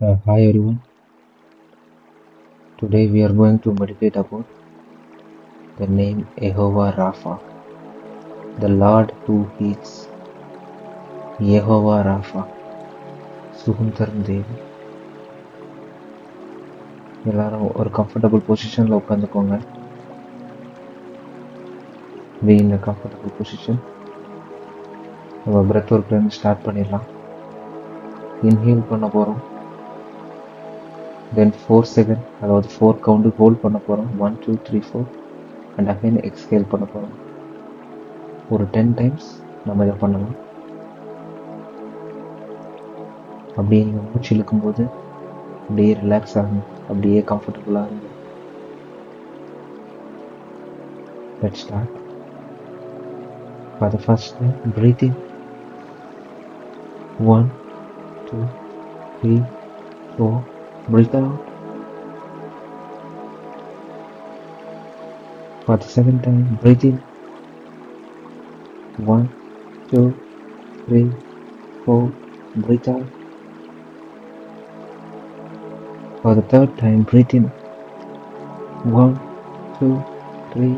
Hi everyone. Today we are going to meditate about the name Jehovah Rapha, the Lord who heals. Jehovah Rapha, சுகம் தரும் தேவன். எல்லாரும் ஒரு comfortable பொசிஷன்ல உட்காந்துக்கோங்க. Be in a comfortable position. நம்ம breadth ஒர்க்ல இருந்து ஸ்டார்ட் பண்ணிடலாம். இன்ஹேல் பண்ண போறோம். Then 4 செகண்ட், அதாவது 4 கவுண்ட் ஹோல்ட் பண்ண போறோம். 1 2 3 4 and again எக்ஸ்ஹேல் பண்ண போறோம். ஒரு 10 டைம்ஸ் நம்ம இதை பண்ணலாம். அப்படியே நீங்கள் மூச்சு இழுக்கும்போது அப்படியே ரிலாக்ஸ் ஆகுங்க, அப்படியே கம்ஃபர்டபுளாக இருங்க. Let's start. For the first time, breathe in. 1 2 3 4. Breathe out. For the second time, breathe in. 1 2 3 4. Breathe out. For the third time, breathe in. 1 2 3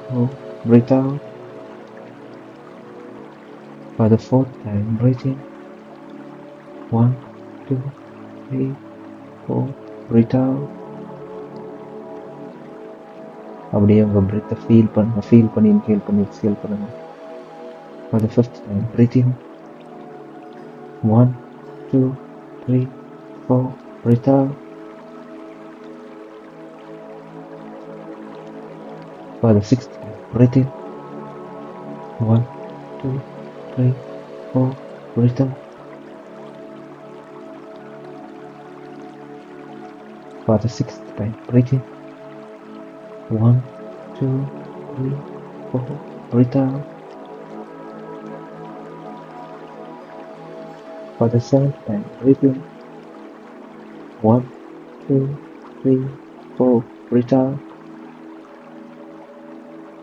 4. Breathe out. For the fourth time, breathe in. 1 2 3 4. Breathe out. அப்படியே உங்கள் பிரெத்தை feel பண்ணி inhale பண்ணி exhale பண்ணுங்க. For the fifth time, breathe in. 1 2 3 4. Breathe out. For the sixth time, breathe in. 1 2 3 4. Breathe out. For the sixth time, breathe in. 1 2 3 4. Breathe out. For the seventh time, breathe in. 1 2 3 4. Breathe out.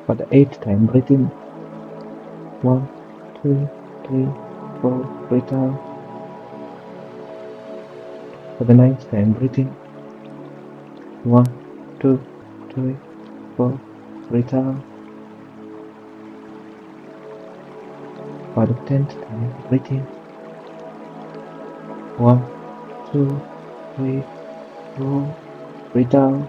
For the eighth time, breathe in. 1 2 3 4. Breathe out. For the ninth time, breathe in. 1 2 3 4. Breathe out. For the 10th time, breathe in. 1 2 3 4. Breathe out.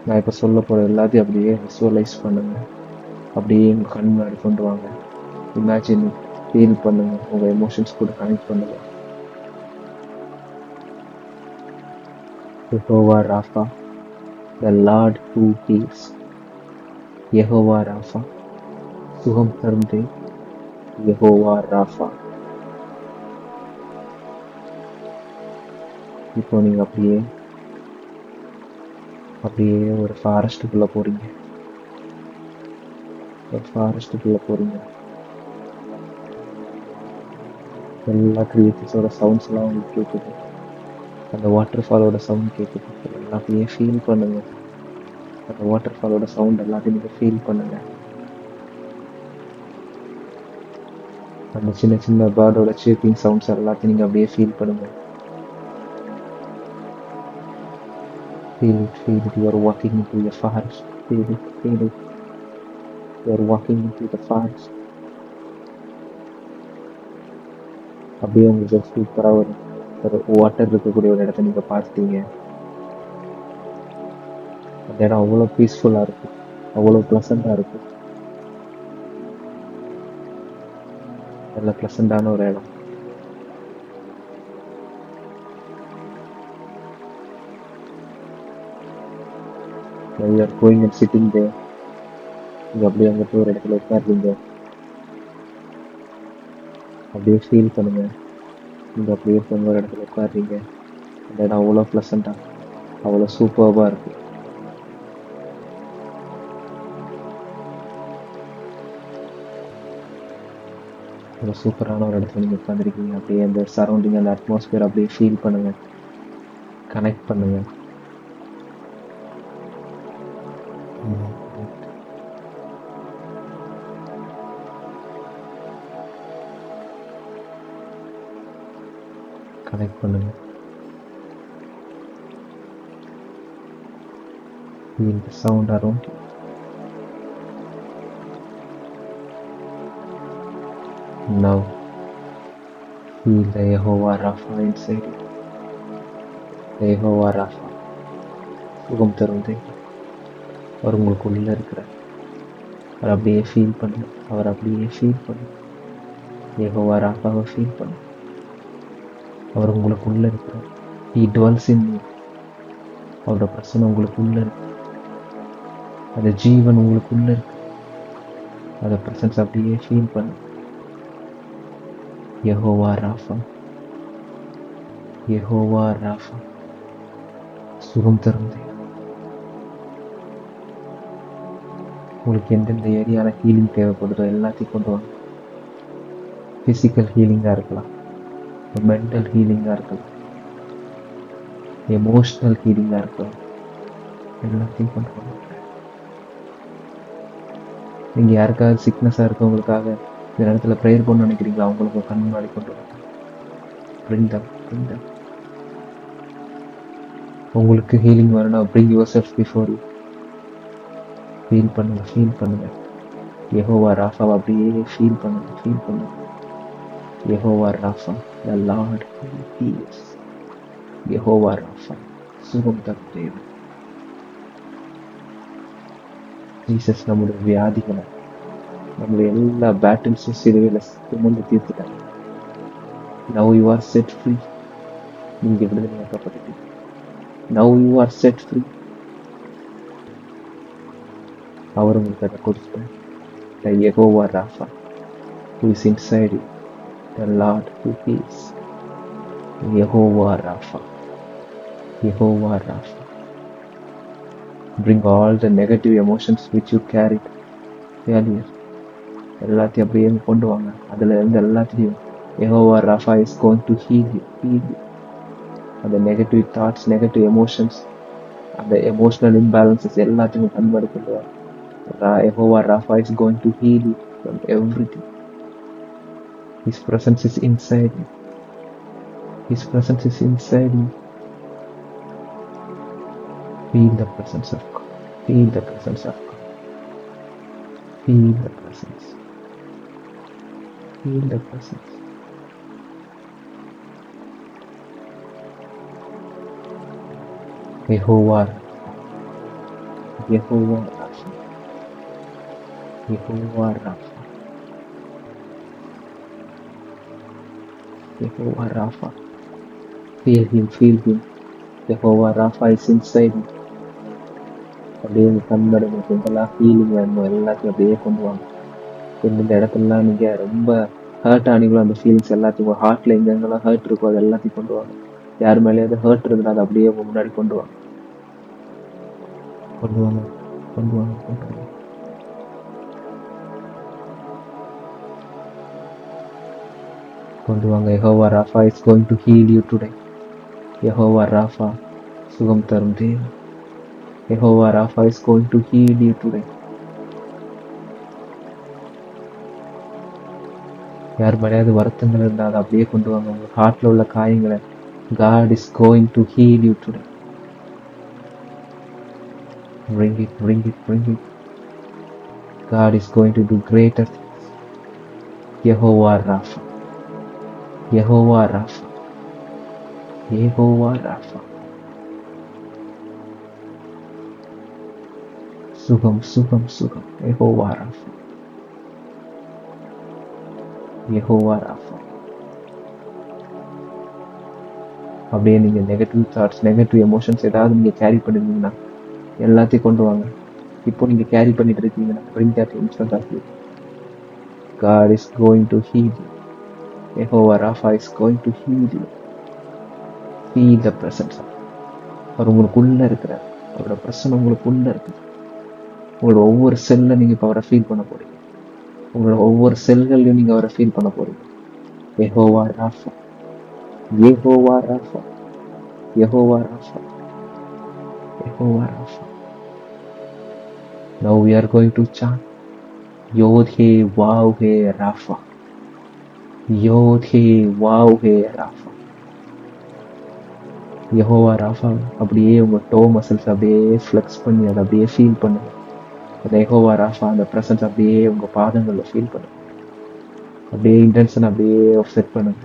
நான் இப்போ சொல்ல போகிற எல்லாத்தையும் அப்படியே visualise பண்ணுங்க. அப்படியே உங்கள் கண் முன்னாடி கொண்டு வாங்க. இமேஜின், ஃபீல் பண்ணுங்க, உங்கள் எமோஷன்ஸ் கூட கனெக்ட் பண்ணுங்க. Jehovah Rapha, the Lord who heals. Jehovah Rapha, சுகம் தரும் தேவன். Jehovah Rapha. இப்போ நீங்கள் அப்படியே ஒரு ஃபாரஸ்ட்டுக்குள்ளே போகிறீங்க. எல்லா கிரியேச்சர்ஸோட சவுண்ட்ஸ் எல்லாம் உங்களுக்கு கேட்குது. அந்த வாட்டர் ஃபாலோட சவுண்ட் கேட்குது. எல்லாம் அப்படியே ஃபீல் பண்ணுங்க. அந்த வாட்டர் ஃபாலோட சவுண்ட் எல்லாத்தையும் நீங்கள் ஃபீல் பண்ணுங்க. அந்த சின்ன சின்ன பேர்டோட சீப்பிங் சவுண்ட்ஸ் எல்லாத்தையும் நீங்கள் அப்படியே ஃபீல் பண்ணுங்க. Feel it. You are walking into the forest. Feel it. You are walking into the forest. அப்படியே உங்களுக்கு சூப்பராக ஒரு வாட்டர் இருக்கக்கூடிய ஒரு இடத்த நீங்கள் பார்த்துட்டீங்க. அந்த இடம் அவ்வளோ பீஸ்ஃபுல்லாக இருக்கும், அவ்வளோ ப்ளசண்ட்டாக இருக்கும். நல்ல ப்ளசண்ட்டான ஒரு இடம். You are going and sitting there. நீங்கள் அப்படியே அங்கே போய் ஒரு இடத்துல உட்காருங்க. அப்படியே ஃபீல் பண்ணுங்க. நீங்கள் அப்படியே போய் ஒரு இடத்துல உட்காருங்க. அந்த இடம் அவ்வளோ ப்ளசண்ட்டாக, அவ்வளோ சூப்பராக இருக்குது. அவ்வளோ சூப்பரான ஒரு இடத்துல நீங்கள் உட்காந்துருக்கீங்க. அப்படியே அந்த சரௌண்டிங், அந்த அட்மாஸ்பியர் அப்படியே ஃபீல் பண்ணுங்கள், கனெக்ட் பண்ணுங்கள். கனெக்ட் பண்ணுங்க. Feel the sound around you. Now feel the Yehovah Rapha inside you. The Yehovah Rapha சுகம் தரும் தெய்வம். அவர் உங்களுக்குள்ள இருக்கிறார். அவர் அப்படியே ஃபீல் பண்ணுங்க. அவர் அப்படியே ஃபீல் பண்ணுங்க. யெகோவா ராஃபாவை ஃபீல் பண்ணுங்க. அவர் உங்களுக்குள்ள இருக்கிறார். He dwells in you. அவரோட பிரசன்னம் உங்களுக்குள்ள இருக்கு. அந்த ஜீவன் உங்களுக்குள்ள இருக்கு. அந்த பிரசன்ஸ் அப்படியே ஃபீல் பண்ணுங்க. யெகோவா ராஃபா, யெகோவா ராஃபா, சுகம் தரும் தெய்வம். உங்களுக்கு எந்தெந்த ஏரியால ஹீலிங் தேவைப்படுதோ எல்லாத்தையும் கொண்டு வாங்க. ஃபிசிக்கல் ஹீலிங்காக இருக்கலாம், மென்டல் ஹீலிங்காக இருக்கலாம், எமோஷ்னல் ஹீலிங்காக இருக்கலாம், எல்லாத்தையும் கொண்டு வாங்க. நீங்கள் யாருக்காவது சிக்னஸாக இருக்கவங்களுக்காக இந்த நேரத்தில் ப்ரேயர் பண்ண நினைக்கிறீங்களா? அவங்களுக்கு கண் முன்னாடி கொண்டு வாங்க. bring them. உங்களுக்கு ஹீலிங் வரணும்னா bring yourself before you. Feel பண்ணுங்க. யெகோவா ராஃபாவை அப்படியே ஃபீல் பண்ணுங்க. Jehovah Rafah, the Lord who heals. Jehovah Rafah, சுகம் தரும் தேவன். ஜீசஸ் நம்முடைய வியாதிகளை, நம்முடைய எல்லா பேட்டில்ஸும் சிலுவையில சுமந்து தீர்த்துட்டாங்க. Now you are set free. நீங்க விடுதலையாக்கப்பட்டீங்க. Now you are set free. அவர் உங்களுக்கு அதை கொடுத்தார். The Yehovah Rapha who is inside you, the Lord who heals. Yehovah Rapha, Yehovah Rapha. Bring all the negative emotions which you carried earlier. எல்லாத்தையும் அப்படியே கொண்டு வாங்க. அதுல இருந்து எல்லாத்தையும் Yehovah Rapha is going to heal you. அந்த negative thoughts, negative emotions, அந்த emotional imbalances எல்லாத்தையும் கண்பாடு கொண்டு வாங்க. Yehovah Rapha is going to heal you from everything. His presence is inside you. His presence is inside you. Feel the presence of God. Feel the presence of God. Feel the presence. Feel the presence. Yehovah Rapha. Yehovah Rapha. Yehovah Rapha. Yehovah Rapha. Feel him. Yehovah Rapha is inside you. அப்படியே கண்பட எங்கெல்லாம் feeling வேணும் எல்லாத்தையும் அப்படியே கொண்டு வாங்க. இந்த இடத்துலலாம் நீங்கள் ரொம்ப ஹர்ட் ஆனீங்களோ அந்த ஃபீலிங்ஸ் எல்லாத்தையும் உங்கள் ஹார்ட்டில் எங்கெங்கெல்லாம் ஹர்ட் இருக்கோ அது எல்லாத்தையும் கொண்டு வாங்க. யார் மேலேயாவது ஹர்ட் இருந்தால் அதை அப்படியே முன்னாடி கொண்டு வாங்க. Yehovah Rapha is going to heal you today. Yehovah Rapha, சுகம் தரும் தேவன். Yehovah Rapha is going to heal you today. யார் மேலேயாவது வருத்தங்கள் இருந்தால் அதை அப்படியே கொண்டு வாங்க. உங்கள் ஹார்ட்ல உள்ள காயங்களை God is going to heal you today. Bring it. God is going to do greater things. Yehovah Rapha. Yehovah Rapha. Yehovah Rapha. சுகம். Yehovah Rapha. Yehovah Rapha. அப்படியே நீங்க நெகட்டிவ் தாட்ஸ், நெகட்டிவ் எமோஷன்ஸ் ஏதாவது நீங்க கேரி பண்ணிருந்தீங்கன்னா எல்லாத்தையும் கொண்டு வாங்க. இப்போ நீங்க கேரி பண்ணிட்டு இருக்கீங்கன்னா bring that in front of you. God is going to heal you. Yehovah Rapha is going to heal you. Feel the presence of God. அவர் உங்களுக்குள்ள இருக்கிறார். அவரோட பிரசன்னம் உங்களுக்குள்ள இருக்கு. உங்களோட ஒவ்வொரு செல்ல நீங்க இப்போ அவரை ஃபீல் பண்ண போறீங்க. உங்களோட ஒவ்வொரு செல்களையும் நீங்க அவரை ஃபீல் பண்ண போறீங்க. Yehovah Rapha. Yehovah Rapha. Yehovah Rapha. Yehovah Rapha. Now we are going to chant Yod He Vav He Rapha. Yod He Vav He Rapha. Jehovah Rafah அப்படியே உங்க டோ மசில்ஸ் அப்படியே ஃப்ளெக்ஸ் பண்ணி அதை அப்படியே ஃபீல் பண்ணுங்க. அந்த யெகோவா ராஃபா அந்த பிரசன்ஸ் அப்படியே உங்க பாதங்கள்ல ஃபீல் பண்ணுங்க. அப்படியே இன்டென்ஷன் அப்படியே செட் பண்ணுங்க.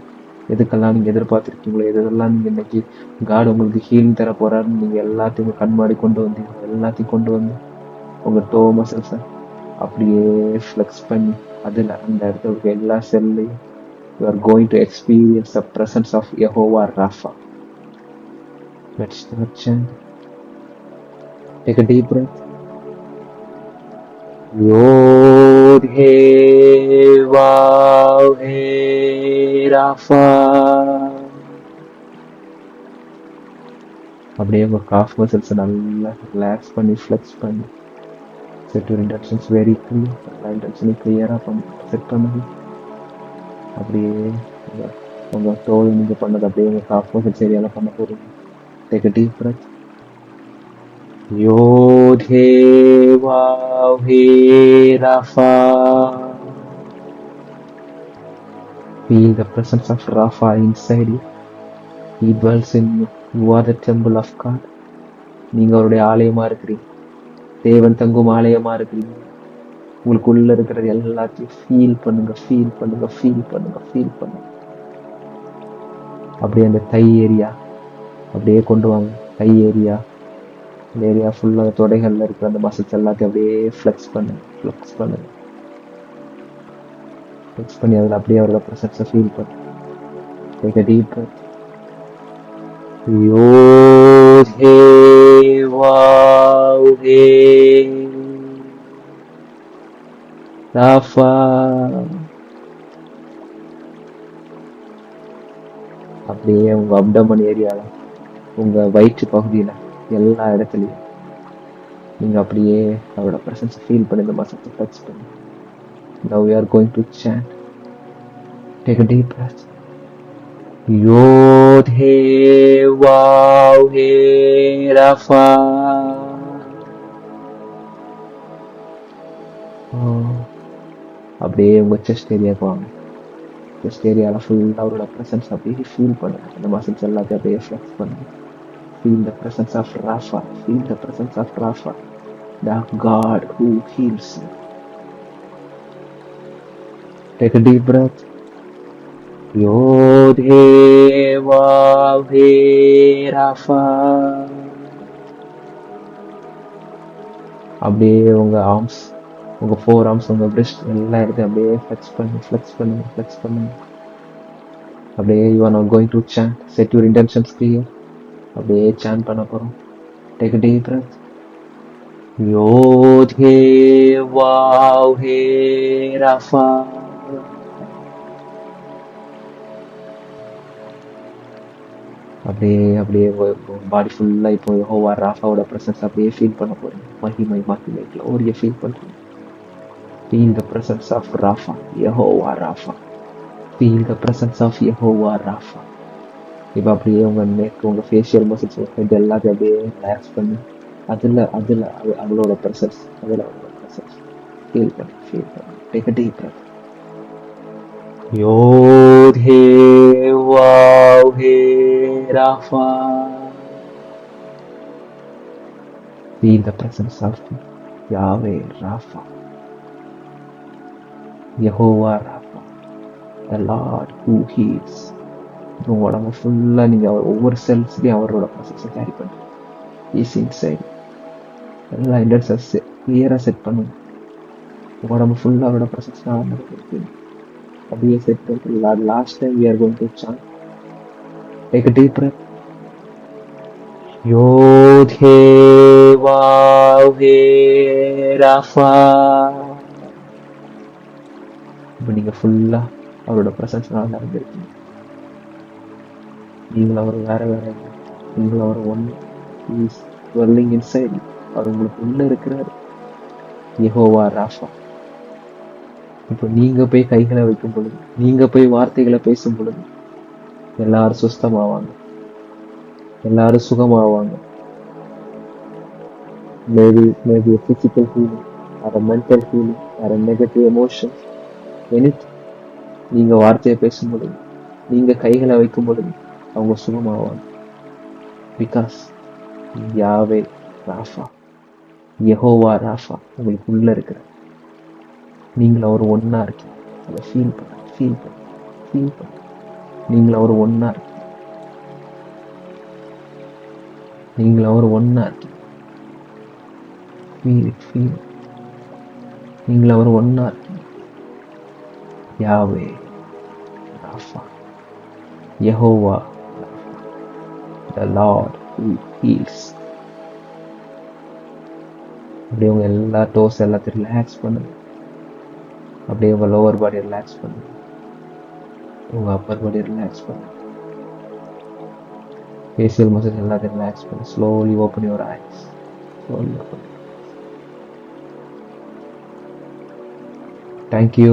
எதுக்கெல்லாம் நீங்க எதிர்பார்த்திருக்கீங்களோ, எதெல்லாம் நீங்க இன்னைக்கு காட் உங்களுக்கு ஹீலிங் தர போறாருன்னு நீங்க எல்லாத்தையும் உங்க கண்மாடி கொண்டு வந்தீங்க, எல்லாத்தையும் கொண்டு வந்து உங்க டோ மசில்ஸை அப்படியே ஃப்ளெக்ஸ் பண்ணி அதுல அந்த இடத்துல இருக்க எல்லா செல்லையும் you are going to experience the presence of Jehovah Rapha. Let's start chant. Take a deep breath. Yod He Vav He Rapha. அப்படியே உங்க காஃப் மசில்ஸ் நல்லா ரிலாக்ஸ் பண்ணி ஃப்ளெக்ஸ் பண்ணி set your intentions very clear. எல்லா இன்டென்ஷனையும் கிளியராக பண்ணி set பண்ணுங்க. அப்படியே உங்க தோல் நீங்க பண்ணது அப்படியே உங்க காஃப் மசில்ஸ் ஏரியால பண்ண போறீங்க. Take a deep breath. Yod He Vav He Rapha. Feel the presence of Rapha inside you. He dwells in you. You are the temple of God. நீங்க அவருடைய ஆலயமா இருக்கிறீங்க. தேவன் தங்கும் ஆலயமா இருக்கிறீங்க. உங்களுக்குள்ள இருக்கிறது எல்லாத்தையும் ஃபீல் பண்ணுங்க, ஃபீல் பண்ணுங்க, ஃபீல் பண்ணுங்க, ஃபீல் பண்ணுங்க. அப்படியே அந்த தை ஏரியா அப்படியே கொண்டு வாங்க. தை ஏரியா, இந்த ஏரியா ஃபுல்லாக தொடைகளில் இருக்கிற அந்த மசில்ஸ் எல்லாத்தையும் அப்படியே ஃப்ளெக்ஸ் பண்ணுங்க, ஃப்ளெக்ஸ் பண்ணுங்க, ஃப்ளெக்ஸ் பண்ணி அதில் அப்படியே அவரோட ப்ரெசன்ஸை ஃபீல் பண்ணுங்க. Take a deep breath. Yod He Vav He Rapha. அப்படியே உங்க அப்டமன் ஏரியால, உங்க வயிற்று பகுதியில, எல்லா இடத்துலையும் நீங்க அப்படியே அவரோட பிரசன்ஸை ஃபீல் பண்ணி இந்த மசில்ஸை டச் பண்ணி. Now we are going to chant. Take a deep breath. Yod He Vav He Rapha. அப்படியே உங்க செஸ்ட் ஏரியாவுக்கு வாங்க. செஸ்ட் ஏரியாவில் ஃபுல்லாக அவரோட ப்ரெசன்ஸ் அப்படியே ஃபீல் பண்ணுங்க. அந்த மசில்ஸ் எல்லாத்தையும் அப்படியே ஃப்ளெக்ஸ் பண்ணுங்க. Feel the presence of Rapha. Feel the presence of Rapha, the God who heals you. Take a deep breath. Yod He Vav He Rapha. அப்படியே உங்க ஆர்ம்ஸ், உங்க 4 ஆர்ம்ஸ், உங்க பிரெஸ்ட் எல்லா இடத்தையும் அப்படியே ஃப்ளெக்ஸ் பண்ணி ஃப்ளெக்ஸ் பண்ணுங்க, ஃப்ளெக்ஸ் பண்ணுங்க. அப்படியே you are now going to chant. Set your intentions clear. அப்படியே chant பண்ண போறோம். Take a deep breath. Yod He Vav He Rapha. அப்படியே அப்படியே பாடி ஃபுல்லா இப்போ யெகோவா ராஃபாவோட பிரசன்ஸ் அப்படியே ஃபீல் பண்ண போறீங்க. மகிமை மகிமை க்ளோரியை ஃபீல் பண்றீங்க. Feel the presence of Rapha, Jehovah Rapha. Feel the presence of Jehovah Rapha. இப்போ அப்படியே உங்க நெக், உங்க ஃபேஷியல் மசில்ஸ், ஹெட் எல்லாத்தையும் அப்படியே ரிலாக்ஸ் பண்ணி அதில் அவளோட ப்ரெசன்ஸ், அதில் அவளோட ப்ரெசன்ஸ் ஃபீல் பண்ணி Take a deep breath. Yod He Vav He Rapha. Feel the presence of Yahweh Rapha, Jehovah Rapha, the Lord who heals. உங்க உடம்பு ஃபுல்லா நீங்க ஒவ்வொரு செல்ஸ்லயும் அவரோட ப்ரெசன்ஸை கேரி பண்ணுங்க. Is inside. எல்லா இன்டென்ஷன்ஸ் கிளியரா செட் பண்ணுங்க. உங்க உடம்பு ஃபுல்லா அவரோட ப்ரெசன்ஸ் இருக்கு. அப்படியே செட் பண்ணி last time we are going to chant. Take a deep breath. Yod He Vav He Rapha. இப்போ நீங்க ஃபுல்லா அவரோட ப்ரெசன்ஸ்னால நடந்திருக்கீங்க. நீங்களும் அவர் வேற வேற இல்லை. நீங்களும் அவர் ஒன்று. Is swelling inside. அவர் உங்களுக்கு உள்ள இருக்கிறாரு. யெகோவா ராஃபா. இப்போ நீங்க போய் கைகளை வைக்கும் பொழுது, நீங்க போய் வார்த்தைகளை பேசும் பொழுது எல்லாரும் சுஸ்தமாவாங்க, எல்லாரும் சுகமாவாங்க. Maybe a physical healing or a mental healing or a negative emotion, anything. நீங்க வார்த்தையை பேசும் பொழுது, நீங்க கைகளை வைக்கும் பொழுது அவங்க சுகமாவாங்க. பிகாஸ் யாவே ராஃபா, யெகோவா ராஃபா உங்களுக்குள்ள இருக்கிற நீங்கள் அவர் ஒன்னா இருக்கீங்க. அதை ஃபீல் பண்ண ஃபீல் பண்ண ஃபீல் பண்ண நீங்கள் அவர் ஒன்னா இருக்கீங்க. நீங்கள் அவர் ஒன்னா இருக்கீங்க. Feel it, feel. நீங்கள் அவர் ஒன்னா இருக்கீங்க. யாவே Rafah, Jehovah Rafah, the Lord who heals. அப்படியே உங்க எல்லா டோஸ் எல்லாத்தையும் ரிலாக்ஸ் பண்ணுங்க. அப்படியே உங்க லோவர் பாடி ரிலாக்ஸ் பண்ணுங்க. உங்க அப்பர் பாடி ரிலாக்ஸ் பண்ணுங்க. ஃபேஷியல் மசில்ஸ் எல்லாத்தையும் ரிலாக்ஸ் பண்ணுங்க. Slowly open your eyes. Slowly open. Thank you.